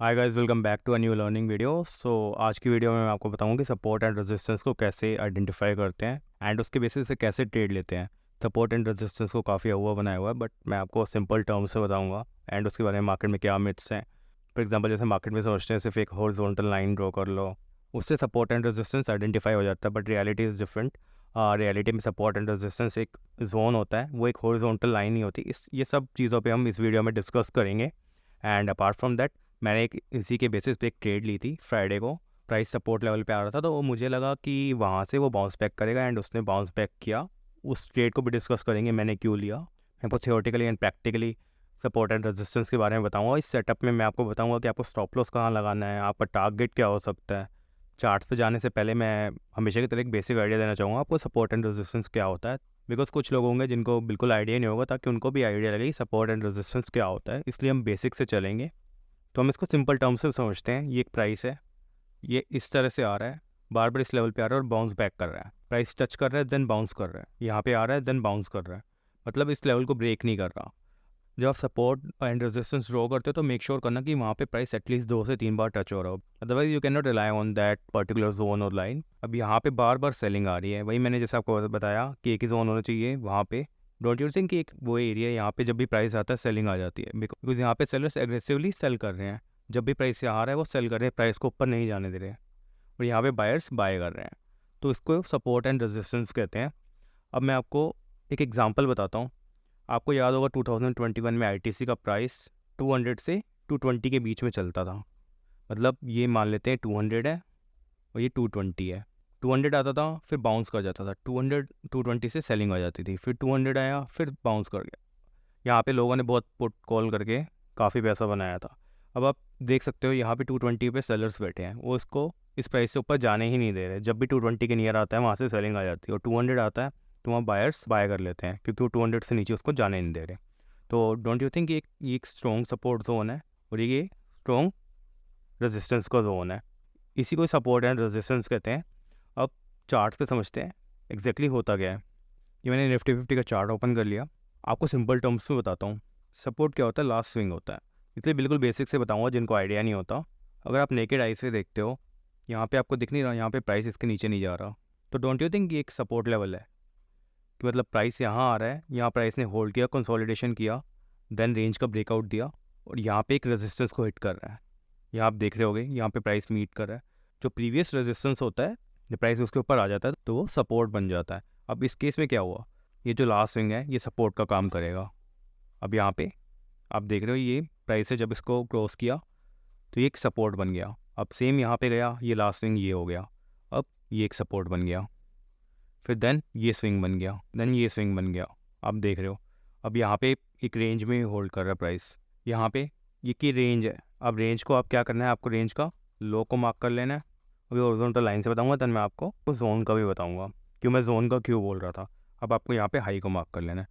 Hi guys, welcome back to a new learning video. आज की video में मैं आपको बताऊंगा कि सपोर्ट एंड रेजिस्टेंस को कैसे आइडेंटिफाई करते हैं एंड उसके बेसिस से कैसे ट्रेड लेते हैं। सपोर्ट एंड रेजिस्टेंस को काफ़ी हुआ बनाया हुआ है, बट मैं आपको सिंपल टर्म्स से बताऊंगा एंड उसके बारे में मार्केट में क्या मिथ्स हैं। फॉर एग्जांपल, जैसे मार्केट में सोचते हैं सिर्फ एक हॉरिजॉन्टल लाइन ड्रॉ कर लो, उससे सपोर्ट एंड रेजिस्टेंस आइडेंटिफाई हो जाता है, but reality is different. Reality में सपोर्ट एंड रेजिस्टेंस एक जोन होता है, वो एक हॉरिजॉन्टल लाइन नहीं होती। ये सब चीज़ों पे हम इस वीडियो में डिस्कस करेंगे। एंड अपार्ट फ्रॉम दैट, मैंने एक इसी के बेसिस पे एक ट्रेड ली थी फ्राइडे को। प्राइस सपोर्ट लेवल पे आ रहा था, तो वो मुझे लगा कि वहाँ से वो बाउंस बैक करेगा एंड उसने बाउंस बैक किया। उस ट्रेड को भी डिस्कस करेंगे, मैंने क्यों लिया। मैं आपको theoretically and practically support and resistance के बारे में बताऊंगा। इस सेटअप में मैं आपको बताऊंगा कि आपको स्टॉप लॉस कहाँ लगाना है, आपका टारगेट क्या हो सकता है। चार्ट्स पे जाने से पहले मैं हमेशा की तरह एक बेसिक आइडिया देना चाहूँगा आपको सपोर्ट एंड रेजिस्टेंस क्या होता है, बिकॉज कुछ लोग होंगे जिनको बिल्कुल आइडिया नहीं होगा, ताकि उनको भी आइडिया लगे सपोर्ट एंड रेजिस्टेंस क्या होता है। इसलिए हम बेसिक से चलेंगे। तो हम इसको सिंपल टर्म्स से समझते हैं। ये एक प्राइस है, ये इस तरह से आ रहा है, बार बार इस लेवल पे आ रहा है और बाउंस बैक कर रहा है। प्राइस टच कर रहा है, देन बाउंस कर रहा है, यहाँ पे आ रहा है, देन बाउंस कर रहा है, मतलब इस लेवल को ब्रेक नहीं कर रहा। जब आप सपोर्ट एंड रेजिस्टेंस ड्रॉ करते हो तो मेक श्योर करना कि वहाँ पे प्राइस एटलीस्ट 2 से 3 बार टच हो रहा हो, otherwise you can not rely on that particular zone और लाइन। अब यहाँ पे बार बार सेलिंग आ रही है, वही मैंने जैसे आपको बताया कि एक ही जोन होना चाहिए वहाँ पे। डोंट यू थिंक कि एक वो एरिया यहाँ पे जब भी प्राइस आता है सेलिंग आ जाती है, बिकॉज यहाँ पे सेलर्स एग्रेसिवली सेल कर रहे हैं। जब भी प्राइस यहाँ आ रहा है वो सेल कर रहे हैं, प्राइस को ऊपर नहीं जाने दे रहे हैं, और यहाँ पे बायर्स बाय कर रहे हैं। तो इसको सपोर्ट एंड रेजिस्टेंस कहते हैं। अब मैं आपको एक एग्जांपल बताता हूँ। आपको याद होगा 2021 में आईटीसी का प्राइस 200 से 220 के बीच में चलता था। मतलब ये मान लेते हैं 200 है और ये 220 है। 200 आता था, फिर बाउंस कर जाता था, 200 220 से सेलिंग आ जाती थी, फिर 200 आया, फिर बाउंस कर गया। यहाँ पे लोगों ने बहुत पुट कॉल करके काफ़ी पैसा बनाया था। अब आप देख सकते हो यहाँ पे 220 पे सेलर्स बैठे हैं, वो इसको इस प्राइस से ऊपर जाने ही नहीं दे रहे। जब भी 220 के नियर आता है वहाँ से सेलिंग आ जाती है, और 200 आता है तो वहाँ बायर्स बाय कर लेते हैं, क्योंकि वो 200 से नीचे उसको जाने नहीं दे रहे। तो डोंट यू थिंक ये एक स्ट्रॉन्ग सपोर्ट जोन है और ये स्ट्रॉन्ग रेजिस्टेंस का जोन है। इसी को सपोर्ट एंड रेजिस्टेंस कहते हैं। अब चार्ट पे समझते हैं एग्जैक्टली होता क्या है। ये मैंने निफ्टी 50 का चार्ट ओपन कर लिया। आपको सिंपल टर्म्स में बताता हूँ। सपोर्ट क्या होता है, लास्ट स्विंग होता है, इसलिए बिल्कुल बेसिक से बताऊँगा जिनको आइडिया नहीं होता। अगर आप नेकेड आई से देखते हो, यहाँ पे आपको दिख नहीं रहा, यहाँ पे प्राइस इसके नीचे नहीं जा रहा, तो डोंट यू थिंक ये एक सपोर्ट लेवल है। कि मतलब प्राइस यहाँ आ रहा है, यहाँ प्राइस ने होल्ड किया, कंसोलिडेशन किया, देन रेंज का ब्रेकआउट दिया, और यहाँ पे एक रेजिस्टेंस को हिट कर रहा है। यहाँ आप देख रहे होगे, यहाँ पे प्राइस मीट कर रहा है। जो प्रीवियस रेजिस्टेंस होता है, जब प्राइस उसके ऊपर आ जाता है तो वो सपोर्ट बन जाता है। अब इस केस में क्या हुआ, ये जो लास्ट स्विंग है ये सपोर्ट का काम करेगा। अब यहाँ पे आप देख रहे हो, ये प्राइस है, जब इसको क्रॉस किया तो ये एक सपोर्ट बन गया। अब सेम यहाँ पे गया, ये लास्ट स्विंग ये हो गया, अब ये एक सपोर्ट बन गया, फिर देन ये स्विंग बन गया, देन ये स्विंग बन गया। आप देख रहे हो, अब यहाँ पे एक रेंज में होल्ड कर रहा है प्राइस। यहाँ पे ये की रेंज है। अब रेंज को आप क्या करना है, आपको रेंज का लो को मार्क कर लेना है। अभी हॉरिजॉन्टल लाइन से बताऊंगा, देन मैं आपको जोन का भी बताऊंगा, क्यों मैं जोन का क्यों बोल रहा था। अब आपको यहाँ पे हाई को मार्क कर लेना है।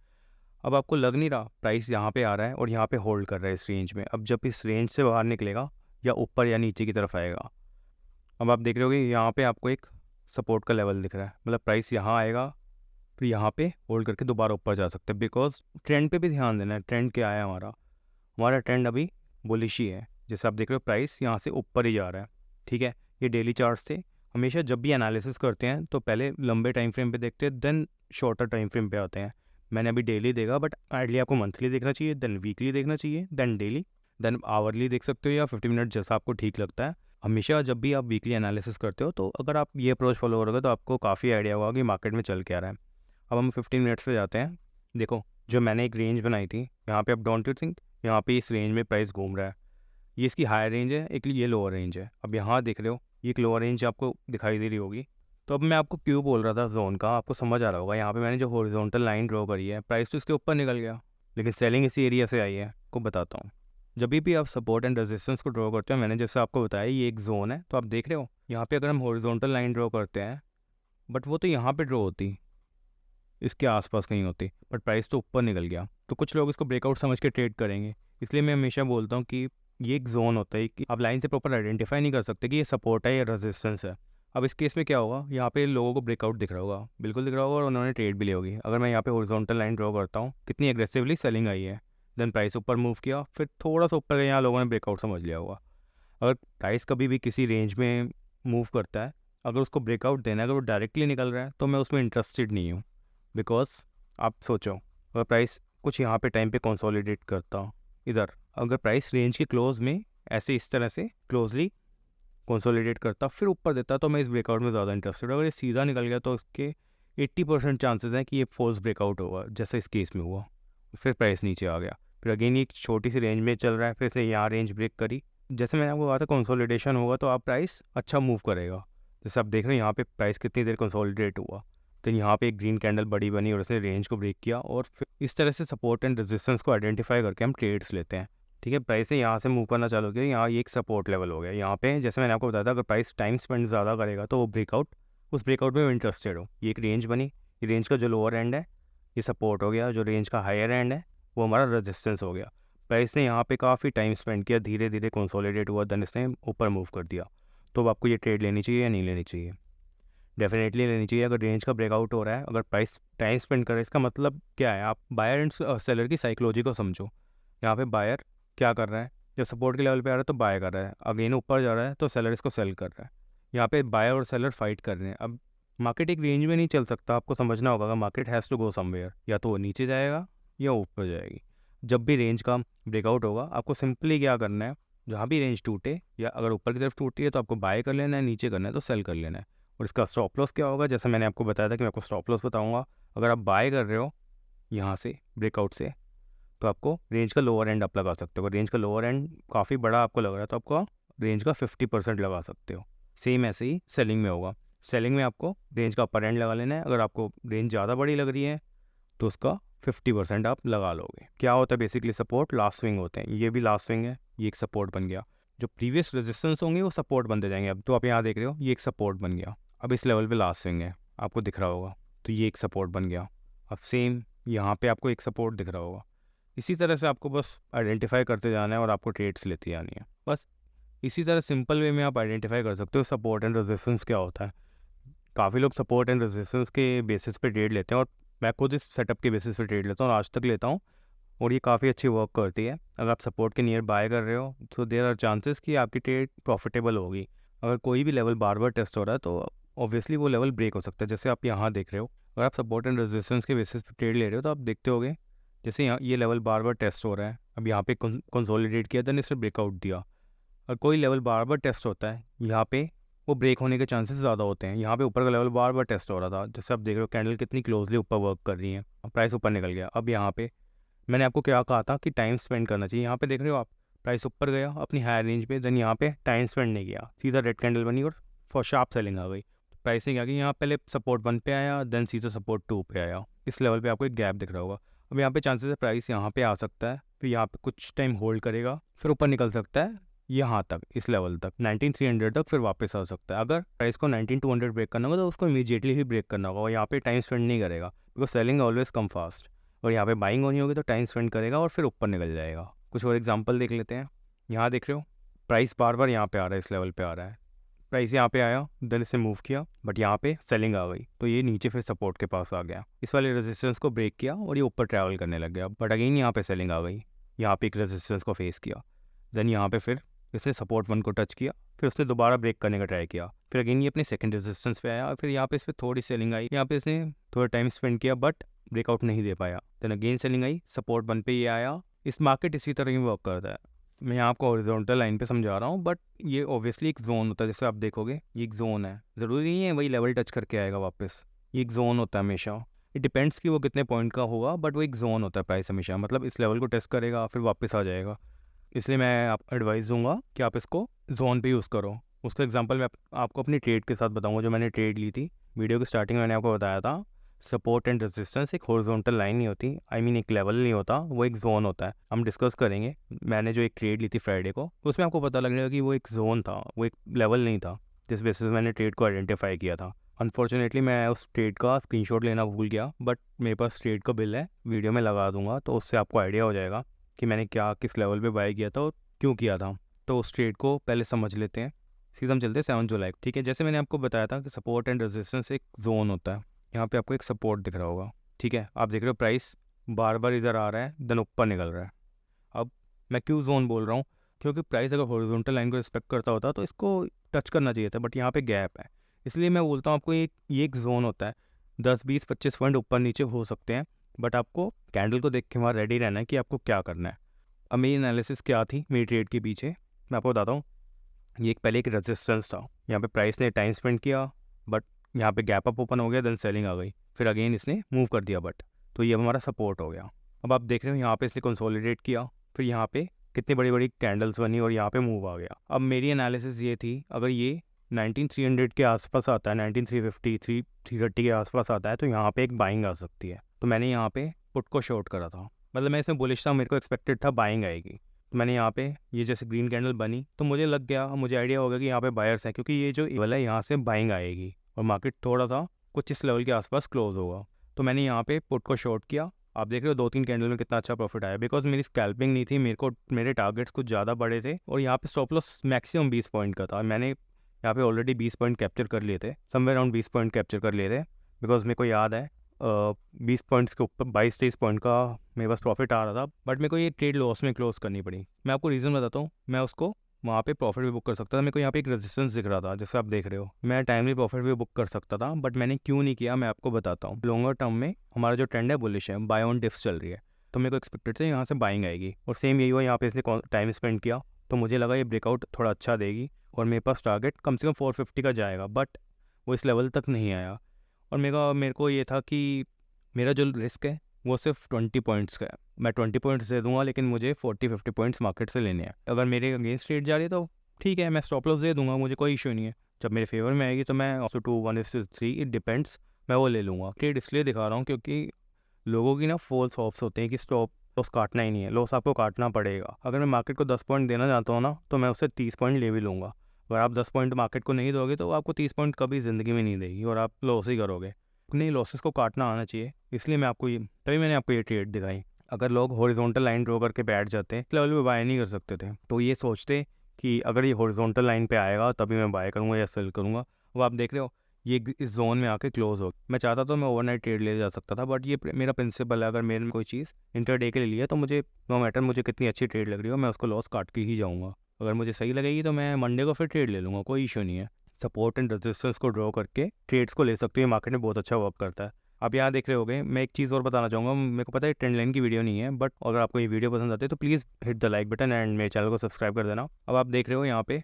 अब आपको लग नहीं रहा प्राइस यहाँ पे आ रहा है और यहाँ पे होल्ड कर रहा है इस रेंज में। अब जब इस रेंज से बाहर निकलेगा, या ऊपर या नीचे की तरफ आएगा, अब आप देख रहे होगे यहाँ पे आपको एक सपोर्ट का लेवल दिख रहा है। मतलब प्राइस यहाँ आएगा, फिर यहाँ पे होल्ड करके दोबारा ऊपर जा सकते हैं। बिकॉज ट्रेंड पे भी ध्यान देना है। ट्रेंड क्या है हमारा, हमारा ट्रेंड अभी बुलिश ही है। जैसे आप देख रहे हो प्राइस यहाँ से ऊपर ही जा रहा है, ठीक है। ये डेली चार्ट से हमेशा जब भी एनालिसिस करते हैं तो पहले लंबे टाइम फ्रेम पे देखते हैं, देन शॉर्टर टाइम फ्रेम पे आते हैं। मैंने अभी डेली देखा, बट आइडली आपको मंथली देखना चाहिए, देन वीकली देखना चाहिए, देन डेली, देन आवरली देख सकते हो, या 50 मिनट, जैसा आपको ठीक लगता है। हमेशा जब भी आप वीकली एनालिसिस करते हो, तो अगर आप ये अप्रोच फॉलो करोगे तो आपको काफ़ी आइडिया होगा कि मार्केट में चल क्या रहा है। अब हम 15 मिनट्स पे जाते हैं। देखो, जो मैंने एक रेंज बनाई थी यहाँ पे, अब डोंट यू थिंक यहाँ पे इस रेंज में प्राइस घूम रहा है। ये इसकी हाई रेंज है, एक ये लोअर रेंज है। अब यहाँ देख रहे हो, ये एक लोअर रेंज आपको दिखाई दे रही होगी। तो अब मैं आपको क्यों बोल रहा था जोन का, आपको समझ आ रहा होगा। यहाँ पे मैंने जो हॉरिजॉन्टल लाइन ड्रॉ करी है, प्राइस तो इसके ऊपर निकल गया, लेकिन सेलिंग इसी एरिया से आई है। को बताता हूँ। जब भी आप सपोर्ट एंड रेजिस्टेंस को ड्रॉ करते हो, मैंने जैसे आपको बताया ये एक जोन है, तो आप देख रहे हो यहाँ पे अगर हम हॉरिजॉन्टल लाइन ड्रॉ करते हैं, बट वो तो यहाँ पे ड्रॉ होती, इसके आसपास कहीं होती, बट प्राइस तो ऊपर निकल गया। तो कुछ लोग इसको ब्रेकआउट समझ के ट्रेड करेंगे। इसलिए मैं हमेशा बोलता हूँ कि ये एक जोन होता है कि आप लाइन से प्रॉपर आइडेंटिफाई नहीं कर सकते कि ये सपोर्ट है या रेजिस्टेंस है। अब इस केस में क्या होगा, यहाँ पे लोगों को ब्रेकआउट दिख रहा होगा, बिल्कुल दिख रहा होगा, और उन्होंने ट्रेड भी ली होगी। अगर मैं यहाँ पे हॉरिजॉन्टल लाइन ड्रॉ करता हूँ, कितनी एग्रेसिवली सेलिंग आई है, देन प्राइस ऊपर मूव किया, फिर थोड़ा सा ऊपर गया, यहाँ लोगों ने ब्रेकआउट समझ लिया होगा। अगर प्राइस कभी भी किसी रेंज में मूव करता है, अगर उसको ब्रेकआउट देना है, अगर वो डायरेक्टली निकल रहा है तो मैं उसमें इंटरेस्टेड नहीं हूँ। बिकॉज आप सोचो, अगर प्राइस कुछ यहाँ पे टाइम पे कंसोलिडेट करता इधर, अगर प्राइस रेंज के क्लोज में ऐसे इस तरह से क्लोजली कंसोलिडेट करता फिर ऊपर देता, तो मैं इस ब्रेकआउट में ज़्यादा इंटरेस्टेड हूँ। अगर ये सीधा निकल गया तो उसके 80% चांसेस हैं कि ये फोर्स ब्रेकआउट होगा, जैसे इस केस में हुआ। फिर प्राइस नीचे आ गया, फिर अगेन एक छोटी सी रेंज में चल रहा है, फिर इसने यहाँ रेंज ब्रेक करी। जैसे मैंने आपको कहा था कंसोलिडेशन होगा तो आप प्राइस अच्छा मूव करेगा। जैसे आप देख रहे हैं यहाँ पे प्राइस कितनी देर कंसोलिडेट हुआ, तो यहाँ पे एक ग्रीन कैंडल बड़ी बनी और उसने रेंज को ब्रेक किया, और फिर इस तरह से सपोर्ट एंड रेजिस्टेंस को आइडेंटिफाई करके हम ट्रेड्स लेते हैं। ठीक है, प्राइस ने यहाँ से मूव करना चालू किया, यहाँ ये एक सपोर्ट लेवल हो गया। यहाँ पे जैसे मैंने आपको बताया था, अगर प्राइस टाइम स्पेंड ज़्यादा करेगा तो वो ब्रेकआउट, उस ब्रेकआउट में इंटरेस्टेड हो। ये एक रेंज बनी, ये रेंज का जो लोअर एंड है ये सपोर्ट हो गया, जो रेंज का हायर एंड है वो हमारा रेजिस्टेंस हो गया। प्राइस ने यहाँ पे काफ़ी टाइम स्पेंड किया, धीरे धीरे कंसोलिडेट हुआ, देन इसने ऊपर मूव कर दिया। तो अब आपको ये ट्रेड लेनी चाहिए या नहीं लेनी चाहिए? डेफिनेटली लेनी चाहिए। अगर रेंज का ब्रेकआउट हो रहा है, अगर प्राइस टाइम स्पेंड कर रहा है, इसका मतलब क्या है? आप बायर एंड सेलर की साइकोलॉजी को समझो। यहाँ पे बायर क्या कर रहा है, जब सपोर्ट के लेवल पे आ रहा है तो बाय कर रहा है, अगेन ऊपर जा रहा है तो सेलर इसको सेल कर रहा है। यहाँ पे बायर और सेलर फाइट कर रहे हैं। अब मार्केट एक रेंज में नहीं चल सकता, आपको समझना होगा। Market has to go somewhere, या तो वो नीचे जाएगा या ऊपर जाएगी। जब भी रेंज का ब्रेकआउट होगा, आपको सिंपली क्या करना है, जहाँ भी रेंज टूटे, या अगर ऊपर की तरफ टूटती है तो आपको बाय कर लेना है, नीचे करना है तो सेल कर लेना है। और इसका स्टॉप लॉस क्या होगा, जैसे मैंने आपको बताया था कि मैं आपको स्टॉप लॉस बताऊंगा। अगर आप बाय कर रहे हो यहाँ से ब्रेकआउट से, तो आपको रेंज का लोअर एंड आप लगा सकते हो। अगर रेंज का लोअर एंड काफ़ी बड़ा आपको लग रहा है तो आपको रेंज का 50% लगा सकते हो। सेम ऐसे ही सेलिंग में होगा। सेलिंग में आपको रेंज का अपर एंड लगा लेना है। अगर आपको रेंज ज़्यादा बड़ी लग रही है तो उसका 50% आप लगा लोगे। क्या होता है बेसिकली, सपोर्ट लास्ट स्विंग होते हैं। ये भी लास्ट स्विंग है, ये एक सपोर्ट बन गया। जो प्रीवियस रेजिस्टेंस होंगे वो सपोर्ट बनते जाएंगे। अब तो आप यहाँ देख रहे हो, ये एक सपोर्ट बन गया। अब इस लेवल पे लास्ट स्विंग है, आपको दिख रहा होगा, तो ये एक सपोर्ट बन गया। अब सेम यहाँ पे आपको एक सपोर्ट दिख रहा होगा। इसी तरह से आपको बस आइडेंटिफाई करते जाना है और आपको ट्रेड्स लेती जानी है। बस इसी तरह सिंपल वे में आप आइडेंटिफाई कर सकते हो सपोर्ट एंड रेजिस्टेंस क्या होता है। काफ़ी लोग सपोर्ट एंड रेजिस्टेंस के बेसिस पे ट्रेड लेते हैं, और मैं खुद इस सेटअप के बेसिस पे ट्रेड लेता हूँ और आज तक लेता हूँ, और ये काफ़ी अच्छी वर्क करती है। अगर आप सपोर्ट के नियर बाय कर रहे हो तो देयर आर चांसेस कि आपकी ट्रेड प्रॉफिटेबल होगी। अगर कोई भी लेवल बार बार टेस्ट हो रहा है तो ऑब्वियसली वो लेवल ब्रेक हो सकता है। जैसे आप यहाँ देख रहे हो, अगर आप सपोर्ट एंड रेजिस्टेंस के बेसिस पे ट्रेड ले रहे हो तो आप देखते होगे, जैसे यहाँ ये लेवल बार बार टेस्ट हो रहा है, अब यहाँ पे कंसोलिडेट किया, देन इसने ब्रेकआउट दिया। और कोई लेवल बार बार टेस्ट होता है, यहाँ पे वो ब्रेक होने के चांसेस ज़्यादा होते हैं। यहाँ पे ऊपर का लेवल बार बार टेस्ट हो रहा था, जैसे आप देख रहे हो कैंडल कितनी क्लोजली ऊपर वर्क कर रही है, प्राइस ऊपर निकल गया। अब यहाँ पे मैंने आपको क्या कहा था कि टाइम स्पेंड करना चाहिए। यहाँ पे देख रहे हो आप, प्राइस ऊपर गया अपनी हायर रेंज पे, देन यहाँ पे टाइम स्पेंड नहीं किया, सीधा रेड कैंडल बनी और फॉर शार्प सेलिंग आ गई। प्राइसिंग आ गई, यहाँ पहले सपोर्ट 1 पे आया, देन सीधा सपोर्ट 2 पे आया। इस लेवल पे आपको एक गैप दिख रहा होगा। अब यहाँ पे चांसेस है प्राइस यहाँ पे आ सकता है, फिर यहाँ पे कुछ टाइम होल्ड करेगा, फिर ऊपर निकल सकता है यहाँ तक, इस लेवल तक 19300 तक, फिर वापस आ सकता है। अगर प्राइस को 19200 ब्रेक करना होगा तो उसको इमीडिएटली ही ब्रेक करना होगा, और यहाँ पे टाइम स्पेंड नहीं करेगा, because selling always come fast. और यहाँ पे बाइंग होनी होगी तो टाइम स्पेंड करेगा और फिर ऊपर निकल जाएगा। कुछ और एग्जांपल देख लेते हैं। यहाँ देख रहे हो, प्राइस बार बार यहाँ पे आ रहा है, इस लेवल पे आ रहा है, प्राइस यहाँ पे आया, देन इसे मूव किया, बट यहाँ पे सेलिंग आ गई, तो ये नीचे फिर सपोर्ट के पास आ गया, इस वाले रेजिस्टेंस को ब्रेक किया और ये ऊपर ट्रैवल करने लग गया। बट अगेन यहाँ पे सेलिंग आ गई, यहाँ पे एक रेजिस्टेंस को फेस किया, देन यहाँ पे फिर इसने सपोर्ट 1 को टच किया, फिर उसने दोबारा ब्रेक करने का ट्राई किया, फिर अगेन ये अपने सेकंड रेजिस्टेंस पे आया, फिर यहाँ पे इस पर थोड़ी सेलिंग आई, यहाँ पे इसने थोड़ा टाइम स्पेंड किया बट ब्रेकआउट नहीं दे पाया, देन अगेन सेलिंग आई, सपोर्ट 1 पे ये आया। इस मार्केट इसी तरह ही वर्क करता है। मैं यहाँ आपको हॉरिजॉन्टल लाइन पे समझा रहा हूँ, बट ये ऑब्वियसली एक जोन होता है। जैसे आप देखोगे ये एक जोन है, ज़रूरी नहीं है वही लेवल टच करके आएगा वापस, ये एक जोन होता है हमेशा। इट डिपेंड्स कि वो कितने पॉइंट का होगा, बट वो एक जोन होता है प्राइस हमेशा, मतलब इस लेवल को टेस्ट करेगा फिर वापस आ जाएगा। इसलिए मैं आप एडवाइस दूंगा कि आप इसको जोन पे यूज़ करो। उसका एग्जांपल मैं आपको अपनी ट्रेड के साथ बताऊंगा, जो मैंने ट्रेड ली थी। वीडियो की स्टार्टिंग में मैंने आपको बताया था, सपोर्ट एंड रेजिस्टेंस एक हॉरिजॉन्टल लाइन नहीं होती, एक लेवल नहीं होता, वो एक जोन होता है। हम डिस्कस करेंगे। मैंने जो एक ट्रेड ली थी फ्राइडे को, उसमें आपको पता लगेगा कि वो एक जोन था, वो एक लेवल नहीं था जिस बेसिस मैंने ट्रेड को आइडेंटिफाई किया था। अनफॉर्चुनेटली मैं उस ट्रेड का स्क्रीनशॉट लेना भूल गया, बट मेरे पास ट्रेड का बिल है, वीडियो में लगा दूंगा, तो उससे आपको आइडिया हो जाएगा कि मैंने क्या किस लेवल पे बाय किया था और क्यों किया था। तो उस ट्रेड को पहले समझ लेते हैं, सीधा हम चलते हैं 7 जुलाई। ठीक है, जैसे मैंने आपको बताया था कि सपोर्ट एंड रेजिस्टेंस एक जोन होता है। यहाँ पे आपको एक सपोर्ट दिख रहा होगा, ठीक है, आप देख रहे हो प्राइस बार बार इधर आ रहा है, देन ऊपर निकल रहा है। अब मैं क्यों जोन बोल रहा हूँ, क्योंकि प्राइस अगर हॉरिजॉन्टल लाइन को रिस्पेक्ट करता होता तो इसको टच करना चाहिए था, बट यहाँ पे गैप है। इसलिए मैं बोलता हूँ आपको ये एक जोन होता है, 10-20-25 पॉइंट ऊपर नीचे हो सकते हैं, बट आपको कैंडल को देख के वहाँ रेडी रहना है कि आपको क्या करना है। अब मेरी एनालिसिस क्या थी मेरी ट्रेड के पीछे, मैं आपको बताता हूँ। ये पहले एक रेजिस्टेंस था, यहाँ पे प्राइस ने टाइम स्पेंड किया, बट यहाँ पे गैप अप ओपन हो गया, देन सेलिंग आ गई, फिर अगेन इसने मूव कर दिया, बट तो ये हमारा सपोर्ट हो गया। अब आप देख रहे हो यहाँ पे इसने कंसोलिडेट किया, फिर यहाँ पे कितनी बड़ी बड़ी कैंडल्स बनी और यहाँ पे मूव आ गया। अब मेरी एनालिसिस ये थी, अगर ये 19300 के आसपास आता है, 19350 330 के आसपास आता है, तो यहाँ पे एक बाइंग आ सकती है। तो मैंने यहाँ पे पुट को शॉर्ट करा था, मतलब मैं इसमें बुलिश था, मेरे को एक्सपेक्टेड था बाइंग आएगी। तो मैंने यहाँ पे ये जैसे ग्रीन कैंडल बनी तो मुझे लग गया, मुझे आइडिया हो गया कि यहाँ पे बायर्स हैं, क्योंकि ये जो लेवल है यहाँ से बाइंग आएगी और मार्केट थोड़ा सा कुछ इस लेवल के आसपास क्लोज होगा। तो मैंने यहाँ पे पुट को शॉर्ट किया। आप देख रहे हो 2-3 कैंडल में कितना अच्छा प्रॉफिट आया, बिकॉज मेरी स्कैल्पिंग नहीं थी, मेरे टारगेट्स कुछ ज़्यादा बड़े थे और यहाँ पे स्टॉप लॉस मैक्सिमम 20 पॉइंट का था। मैंने यहाँ पे ऑलरेडी 20 पॉइंट कैप्चर कर लिए थे, समवेयर अराउंड 20 पॉइंट कैप्चर कर लिए थे, बिकॉज मेरे को याद है 20 पॉइंट्स के ऊपर 22-23 पॉइंट का मेरे पास प्रॉफिट आ रहा था, बट मेरे को ये ट्रेड लॉस में क्लोज करनी पड़ी। मैं आपको रीज़न बताता हूँ, मैं उसको वहाँ पे प्रॉफिट भी बुक कर सकता था। मेरे को यहाँ पे एक रेजिस्टेंस दिख रहा था जैसे आप देख रहे हो, मैं टाइमली प्रॉफिट भी बुक कर सकता था, बट मैंने क्यों नहीं किया मैं आपको बताता हूँ। लॉन्गर टर्म में हमारा जो ट्रेंड है बुलिश है, बाय ऑन डिप्स चल रही है, तो मेरे को एक्सपेक्टेड था यहाँ से बाइंग आएगी और सेम यही हुआ। यहाँ पे इसने टाइम स्पेंड किया तो मुझे लगा ये ब्रेकआउट थोड़ा अच्छा देगी और मेरे पास टारगेट कम से कम 450 का जाएगा, बट वो इस लेवल तक नहीं आया। और मेरे को ये था कि मेरा जो रिस्क है वो सिर्फ 20 पॉइंट्स का है, मैं 20 पॉइंट्स दे दूंगा, लेकिन मुझे 40-50 पॉइंट्स मार्केट से लेने हैं। अगर मेरे अगेंस्ट ट्रेड जा रही है तो ठीक है, मैं स्टॉप लॉस दे दूंगा, मुझे कोई इशू नहीं है। जब मेरे फेवर में आएगी तो मैं 2:1:3 इट डिपेंड्स, मैं वो ले लूँगा। ट्रेड इसलिए दिखा रहा हूँ क्योंकि लोगों की ना फॉल्स होप्स होते हैं कि स्टॉप लॉस काटना ही नहीं है, लॉस आपको काटना पड़ेगा। अगर मैं मार्केट को 10 पॉइंट देना चाहता हूँ ना, तो मैं उससे 30 पॉइंट ले भी लूँगा। अगर आप 10 पॉइंट मार्केट को नहीं दोगे तो आपको 30 पॉइंट कभी ज़िंदगी में नहीं देगी और आप लॉस ही करोगे। अपने लॉसेस को काटना आना चाहिए, इसलिए तभी मैंने आपको ये ट्रेड दिखाई। अगर लोग हॉरिजॉन्टल लाइन ड्रॉ करके बैठ जाते इस लेवल पे बाय नहीं कर सकते थे, तो ये सोचते कि अगर ये हॉरिजॉन्टल लाइन पे आएगा तभी मैं बाय करूँगा या सेल करूँगा। वो आप देख रहे हो ये इस जोन में आके क्लोज हो। मैं चाहता तो मैं ओवरनाइट ट्रेड ले जा सकता था, बट ये मेरा प्रिंसिपल है, अगर मेरे में कोई चीज़ इंटरडे के लिए लिया तो मुझे नो मैटर मुझे कितनी अच्छी ट्रेड लग रही हो, मैं उसको लॉस काट के ही जाऊँगा। अगर मुझे सही लगेगी तो मैं मंडे को फिर ट्रेड ले लूँगा, कोई इशू नहीं है। सपोर्ट एंड रेजिस्टेंस को ड्रॉ करके ट्रेड्स को ले सकते हो, ये मार्केट में बहुत अच्छा वर्क करता है। आप यहाँ देख रहे होगे, मैं एक चीज़ और बताना चाहूँगा, मेरे को पता है ट्रेंड लाइन की वीडियो नहीं है, बट अगर आपको ये वीडियो पसंद आती है तो please hit the like button and मेरे चैनल को सब्सक्राइब कर देना। अब आप देख रहे हो यहाँ पे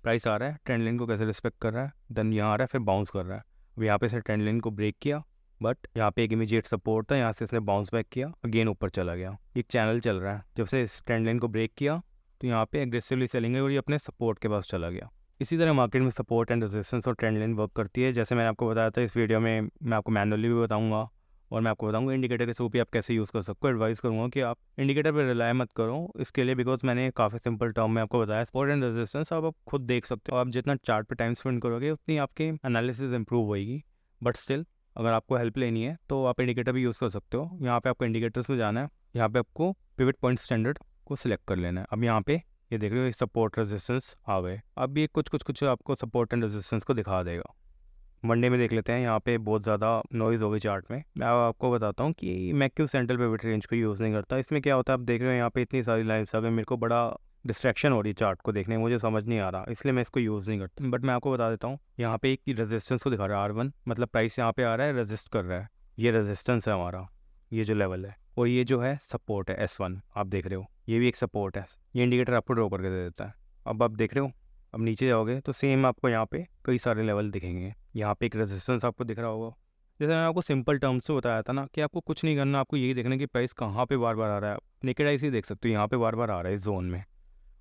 प्राइस आ रहा है, ट्रेंड लाइन को कैसे रिस्पेक्ट कर रहा है, देन यहाँ आ रहा है, फिर बाउंस कर रहा है। अब यहाँ पे से ट्रेंड लाइन को ब्रेक किया, बट यहाँ पे एक इमीडिएट सपोर्ट था, यहाँ से इसने बाउंस बैक किया, अगेन ऊपर चला गया। एक चैनल चल रहा है, जब से इस ट्रेंड लाइन को ब्रेक किया तो यहाँ पे एग्रेसिवली सेलिंग है और ये अपने सपोर्ट के पास चला गया। इसी तरह मार्केट में सपोर्ट एंड रेजिस्टेंस और ट्रेंड लाइन वर्क करती है। जैसे मैंने आपको बताया था, इस वीडियो में मैं आपको मैनुअली भी बताऊंगा और मैं आपको बताऊंगा इंडिकेटर के थ्रू भी आप कैसे यूज़ कर सकते हो। एडवाइस करूंगा कि आप इंडिकेटर पर रिलाय मत करो इसके लिए, बिकॉज मैंने काफ़ी सिंपल टर्म में आपको बताया सपोर्ट एंड रेजिस्टेंस आप खुद देख सकते हो। आप जितना चार्ट पे टाइम स्पेंड करोगे उतनी आपकी एनालिसिस इंप्रूव होगी, बट स्टिल अगर आपको हेल्प लेनी है तो आप इंडिकेटर भी यूज़ कर सकते हो। यहाँ पे आपको इंडिकेटर्स में जाना है, यहाँ पे आपको पिवट पॉइंट स्टैंडर्ड को सिलेक्ट कर लेना है। अब यहाँ पे ये देख रहे हो सपोर्ट रेजिस्टेंस आ गए, अब ये कुछ आपको सपोर्ट एंड रेजिस्टेंस को दिखा देगा। मंडे में देख लेते हैं, यहाँ पे बहुत ज़्यादा नॉइज़ हो गई चार्ट में। मैं आपको बताता हूँ कि मैं क्यों सेंट्रल पिवट रेंज को यूज़ नहीं करता। इसमें क्या होता है, आप देख रहे हो यहाँ पे इतनी सारी लाइन्स आ गई, मेरे को बड़ा डिस्ट्रैक्शन हो रही है चार्ट को देखने में, मुझे समझ नहीं आ रहा, इसलिए मैं इसको यूज़ नहीं करता। बट मैं आपको बता देता हूँ, यहाँ पे एक रेजिस्टेंस को दिखा रहा है R1, मतलब प्राइस यहाँ पे आ रहा है, रेजिस्ट कर रहा है, ये रेजिस्टेंस है हमारा, ये जो लेवल है, और ये जो है सपोर्ट है S1, आप देख रहे हो ये भी एक सपोर्ट है। ये इंडिकेटर आपको ड्रॉ करके दे देता है। अब आप देख रहे हो, अब नीचे जाओगे तो सेम आपको यहाँ पे कई सारे लेवल दिखेंगे। यहाँ पे एक रेजिस्टेंस आपको दिख रहा होगा। जैसे मैंने आपको सिंपल टर्म्स से बताया था ना कि आपको कुछ नहीं करना, आपको यही देखना कि प्राइस कहाँ पे बार बार आ रहा है। नेकेड आई से देख सकते हो, यहाँ पे बार बार आ रहा है इस जोन में,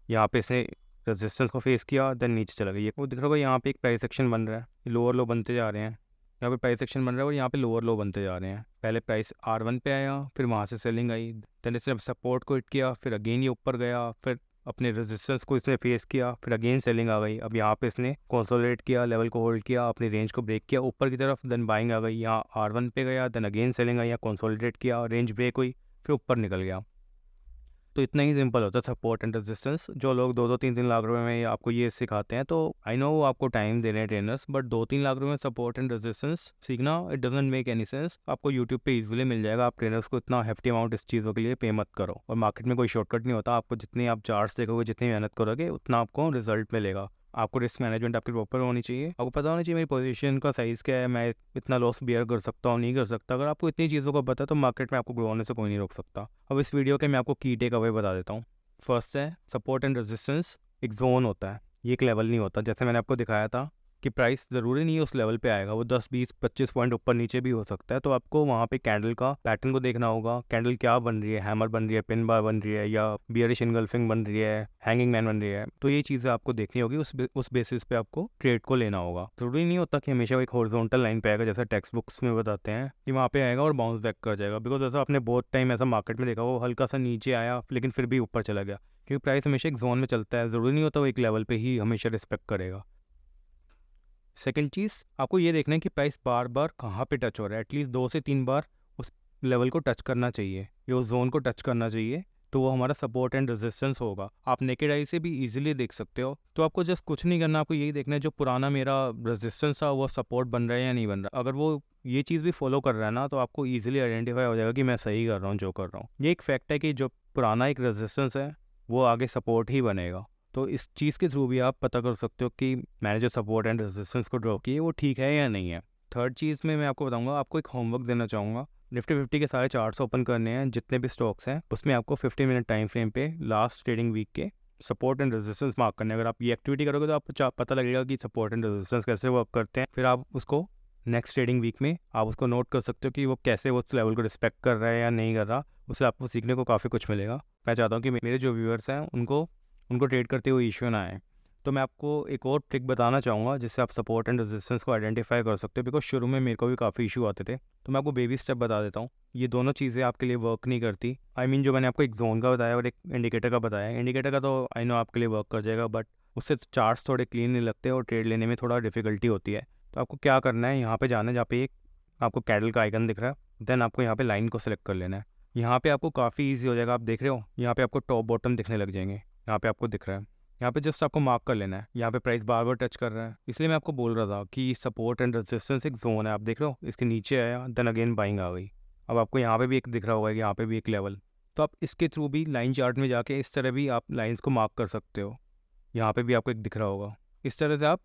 यहाँ पे इसने रेजिस्टेंस को फेस किया, देन नीचे चला गया। वो दिख रहा होगा यहाँ पे एक प्राइस एक्शन बन रहा है, लोअर लो बनते जा रहे हैं, यहाँ पे प्राइस एक्शन बन रहा है और यहाँ पे लोअर लो बनते जा रहे हैं। पहले प्राइस R1 पे आया, फिर वहाँ से सेलिंग आई, देन इसने सपोर्ट को हिट किया, फिर अगेन ये ऊपर गया, फिर अपने रेजिस्टेंस को इसने फेस किया, फिर अगेन सेलिंग आ गई। अब यहाँ पे इसने कंसोलिडेट किया, लेवल को होल्ड किया, अपनी रेंज को ब्रेक किया ऊपर की तरफ, देन बाइंग आ गई, यहाँ R1 पे गया, देन अगेन सेलिंग आई, यहाँ कंसोलिडेट किया, रेंज ब्रेक हुई, फिर ऊपर निकल गया। तो इतना ही सिंपल होता है सपोर्ट एंड रेजिस्टेंस। जो लोग 2-3 लाख रुपए में आपको ये सिखाते हैं, तो आई नो वो आपको टाइम दे रहे हैं ट्रेनर्स, बट 2-3 लाख रुपए में सपोर्ट एंड रेजिस्टेंस सीखना it doesn't make any sense. आपको यूट्यूब पे इजीली मिल जाएगा। आप ट्रेनर्स को इतना हेफ्टी अमाउंट इस चीज़ों के लिए पे मत करो। और मार्केट में कोई शॉर्टकट नहीं होता। आपको जितनी आप चार्ट्स देखोगे, जितनी मेहनत करोगे, उतना आपको रिजल्ट मिलेगा। आपको रिस्क मैनेजमेंट आपकी प्रॉपर होनी चाहिए। आपको पता होना चाहिए मेरी पोजीशन का साइज़ क्या है, मैं इतना लॉस बियर कर सकता हूँ, नहीं कर सकता। अगर आपको इतनी चीज़ों का पता है तो मार्केट में आपको ग्रो होने से कोई नहीं रोक सकता। अब इस वीडियो के मैं आपको की टेक अवे बता देता हूँ। फर्स्ट है सपोर्ट एंड रेजिस्टेंस एक जोन होता है, ये एक लेवल नहीं होता। जैसे मैंने आपको दिखाया था कि प्राइस ज़रूरी नहीं है उस लेवल पे आएगा, वो 10-20-25 पॉइंट ऊपर नीचे भी हो सकता है। तो आपको वहाँ पे कैंडल का पैटर्न को देखना होगा। कैंडल क्या बन रही है, हैमर बन रही है, पिन बार बन रही है, या बियरिश इनगल्फिंग बन रही है, हैंगिंग मैन बन रही है। तो ये चीज़ें आपको देखनी होगी। उस बेसिस पे आपको ट्रेड को लेना होगा। ज़रूरी नहीं होता कि हमेशा एक हॉरिजॉन्टल लाइन पे आएगा जैसा टेक्स्ट बुक्स में बताते हैं कि वहाँ पे आएगा और बाउंस बैक कर जाएगा। बिकॉज ऐसा आपने बहुत टाइम ऐसा मार्केट में देखा, वो हल्का सा नीचे आया लेकिन फिर भी ऊपर चला गया, क्योंकि प्राइस हमेशा एक जोन में चलता है। ज़रूरी नहीं होता वो एक लेवल पे ही हमेशा रिस्पेक्ट करेगा। सेकंड चीज़ आपको ये देखना है कि प्राइस बार बार कहाँ पे टच हो रहा है। एटलीस्ट 2 से 3 बार उस लेवल को टच करना चाहिए, या उस जोन को टच करना चाहिए, तो वो हमारा सपोर्ट एंड रेजिस्टेंस होगा। आप नेकेड आई से भी इजीली देख सकते हो। तो आपको जस्ट कुछ नहीं करना, आपको यही देखना है जो पुराना मेरा रेजिस्टेंस था वो सपोर्ट बन रहा है या नहीं बन रहा। अगर वो ये चीज़ भी फॉलो कर रहा है ना, तो आपको ईजिली आइडेंटिफाई हो जाएगा कि मैं सही कर रहा हूँ जो कर रहा हूँ। ये एक फैक्ट है कि जो पुराना एक रेजिस्टेंस है वो आगे सपोर्ट ही बनेगा। तो इस चीज़ के थ्रू भी आप पता कर सकते हो कि मैंने जो सपोर्ट एंड रेजिस्टेंस को ड्रॉ किया वो ठीक है या नहीं है। थर्ड चीज़ में मैं आपको बताऊंगा, आपको एक होमवर्क देना चाहूँगा। निफ्टी 50 के सारे चार्ट्स ओपन करने हैं, जितने भी स्टॉक्स हैं उसमें आपको 50 मिनट टाइम फ्रेम पे लास्ट ट्रेडिंग वीक के सपोर्ट एंड रेजिस्टेंस मार्क करने हैं। अगर आप ये एक्टिविटी करोगे तो आपको पता लगेगा कि सपोर्ट एंड रेजिस्टेंस कैसे वर्क करते हैं। फिर आप उसको नेक्स्ट ट्रेडिंग वीक में आप उसको नोट कर सकते हो कि वो कैसे उस लेवल को रिस्पेक्ट कर रहा है या नहीं कर रहा। उससे आपको सीखने को काफ़ी कुछ मिलेगा। मैं चाहता हूँ कि मेरे जो व्यूअर्स हैं उनको ट्रेड करते हुए इशू ना आए। तो मैं आपको एक और ट्रिक बताना चाहूँगा जिससे आप सपोर्ट एंड रेजिस्टेंस को आइडेंटिफाई कर सकते हो। बिकॉज शुरू में मेरे को भी काफ़ी इशू आते थे, तो मैं आपको बेबी स्टेप बता देता हूँ। ये दोनों चीज़ें आपके लिए वर्क नहीं करती। जो मैंने आपको एक जोन का बताया और एक इंडिकेटर का बताया, इंडिकेटर का तो आई नो आपके लिए वर्क कर जाएगा, बट उससे चार्ट्स थोड़े क्लीन नहीं लगते और ट्रेड लेने में थोड़ा डिफिकल्टी होती है। तो आपको क्या करना है, यहाँ पे जाना है जहाँ पे एक आपको कैडल का आइकन दिख रहा है, देन आपको यहाँ पे लाइन को सिलेक्ट कर लेना है। यहाँ पे आपको काफ़ी ईजी हो जाएगा। आप देख रहे हो यहाँ पे आपको टॉप बॉटम दिखने लग जाएंगे, यहाँ पे आपको दिख रहा है। यहाँ पे जस्ट आपको मार्क कर लेना है। यहाँ पे प्राइस बार बार टच कर रहा है, इसलिए मैं आपको बोल रहा था कि सपोर्ट एंड रेजिस्टेंस एक जोन है। आप देख रहे हो इसके नीचे आया, देन अगेन बाइंग आ गई। अब आपको यहाँ पे भी एक दिख रहा होगा कि यहाँ पे भी एक लेवल। तो आप इसके थ्रू भी लाइन चार्ट में जाके इस तरह भी आप लाइन्स को मार्क कर सकते हो। यहाँ पे भी आपको एक दिख रहा होगा। इस तरह से आप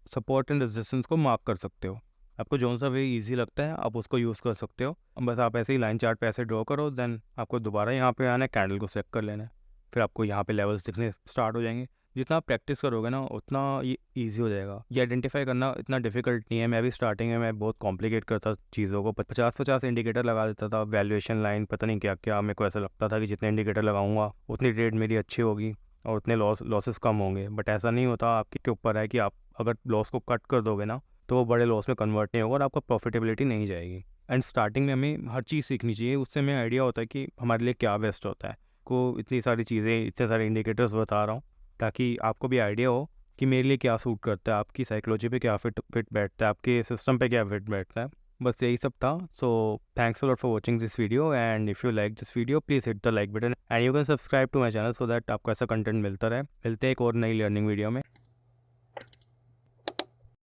सपोर्ट एंड रेजिस्टेंस को मार्क कर सकते हो। आपको जौन सा वे इजी लगता है आप उसको यूज़ कर सकते हो। बस आप ऐसे ही लाइन चार्ट पे ऐसे ड्रॉ करो, देन आपको दोबारा यहाँ पे आना है, कैंडल को सेलेक्ट कर लेना है। फिर आपको यहाँ पे लेवल्स दिखने स्टार्ट हो जाएंगे। जितना आप प्रैक्टिस करोगे ना उतना ये ईजी हो जाएगा। ये आइडेंटिफाई करना इतना डिफिकल्ट नहीं है। मैं भी स्टार्टिंग में मैं बहुत कॉम्प्लिकेट करता चीज़ों को, 50-50 इंडिकेटर लगा देता था, वैल्यूएशन लाइन पता नहीं क्या क्या। मेरे को ऐसा लगता था कि जितने इंडिकेटर लगाऊंगा उतनी ट्रेड मेरी अच्छी होगी और उतने लॉसेस कम होंगे। बट ऐसा नहीं होता। आपके ऊपर है कि आप अगर लॉस को कट कर दोगे ना तो वो बड़े लॉस में कन्वर्ट नहीं होगा और आपका प्रॉफिटेबिलिटी नहीं जाएगी। एंड स्टार्टिंग में हमें हर चीज़ सीखनी चाहिए, उससे हमें आइडिया होता है कि हमारे लिए क्या बेस्ट होता है। को इतनी सारी चीज़ें, इतने सारे इंडिकेटर्स बता रहा हूँ ताकि आपको भी आइडिया हो कि मेरे लिए क्या सूट करता है, आपकी साइकोलॉजी पे क्या फिट बैठता है, आपके सिस्टम पे क्या फिट बैठता है। बस यही सब था। So thanks a lot for watching this video, and if you like this video please hit the like button and you can subscribe to my channel so that आपको ऐसा कंटेंट मिलता रहे। मिलते हैं एक और नई लर्निंग वीडियो में।